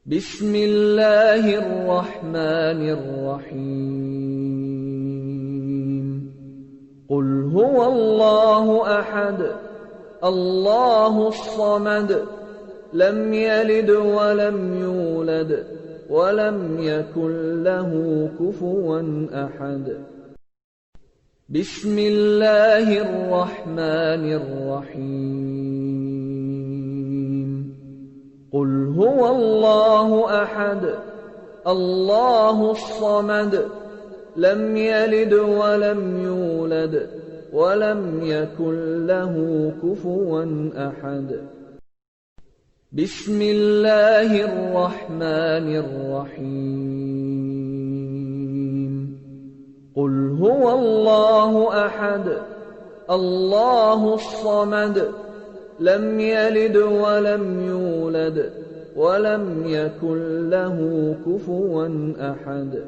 بسم الله الرحمن الرحيم قل هو الله أحد الله الصمد لم يلد ولم يولد ولم يكن له كفوا أحد بسم الله الرحمن الرحيم قل هو الله أحد الله الصمد لم يلد ولم يولد ولم يكن له كفوا أحد بسم الله الرحمن الرحيم قل هو الله أحد الله الصمد لم يلد ولم يولد ولم يكن له كفوا أحد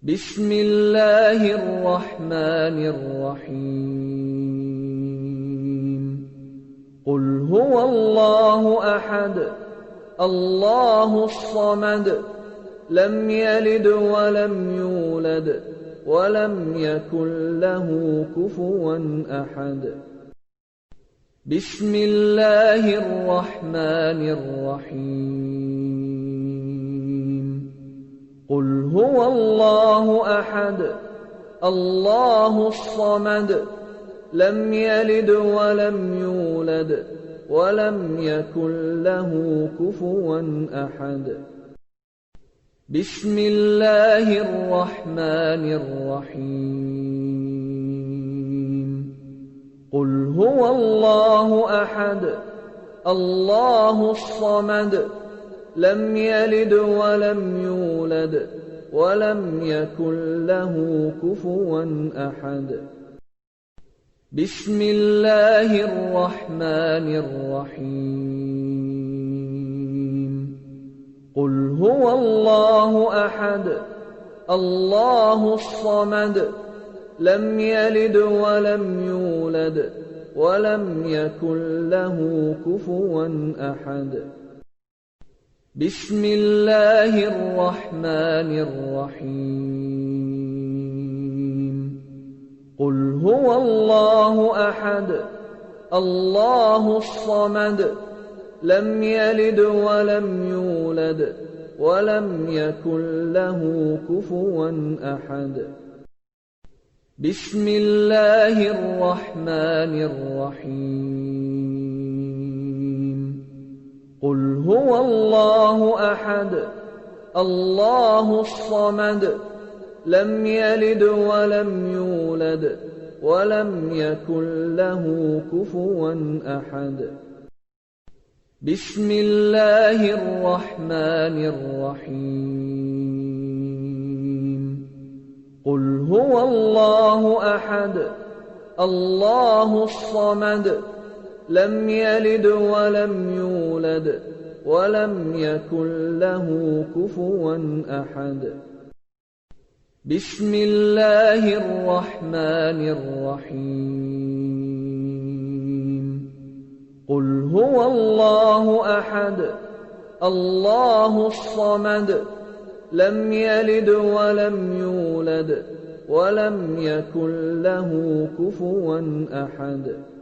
بسم الله الرحمن الرحيم قل هو الله أحد الله الصمد لم يلد ولم يولد ولم يكن له كفوا أحد بسم الله الرحمن الرحيم قل هو الله أحد الله الصمد لم يلد ولم يولد ولم يكن له كفوا أحد بسم الله الرحمن الرحيم قل هو الله أحد الله الصمد لم يلد ولم يولد ولم يكن له كفوا أحد بسم الله الرحمن الرحيم قل هو الله أحد الله الصمد لم يلد ولم يولد ولم يكن له كفوا أحد بسم الله الرحمن الرحيم قل هو الله أحد الله الصمد لم يلد ولم يولد ولم يكن له كفوا أحد بسم الله الرحمن الرحيم قل هو الله أحد الله الصمد لم يلد ولم يولد ولم يكن له كفوا أحد بسم الله الرحمن الرحيم قل هو الله أحد الله الصمد لم يلد ولم يولد ولم يكن له كفوا أحد بسم الله الرحمن الرحيم قل هو الله أحد الله الصمد لم يلد ولم يولد ولم يكن له كفوا أحد